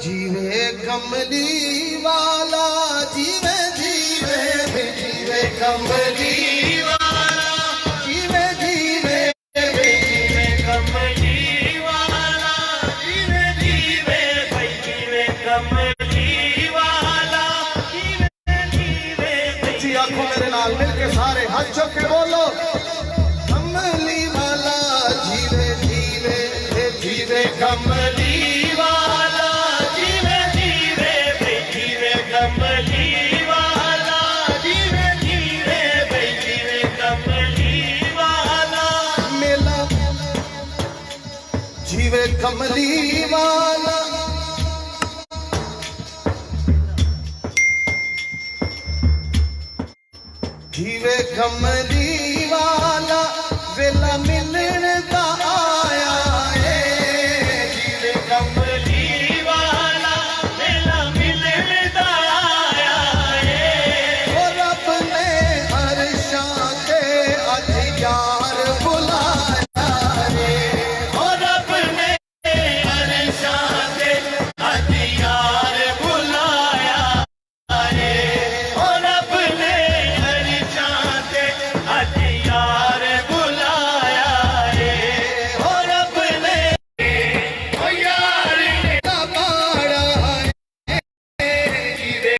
जीवे कमली वाला जीवे जीवे जीवे कमली वाला जीवे जीवे जीवे कमली वाला जीवे जीवे जीवे कमली वाला जीवे जीवे जी आंखों मेरे नाल मिलके सारे हाथ चुक के बोलो कमली वाला जीवे जीवे जीवे कमली वाला जीवे जीवे जीवे कमली वाला जीवे जीवे जीवे कमली वाला मेला जीवे कमली वाला जीवे कमली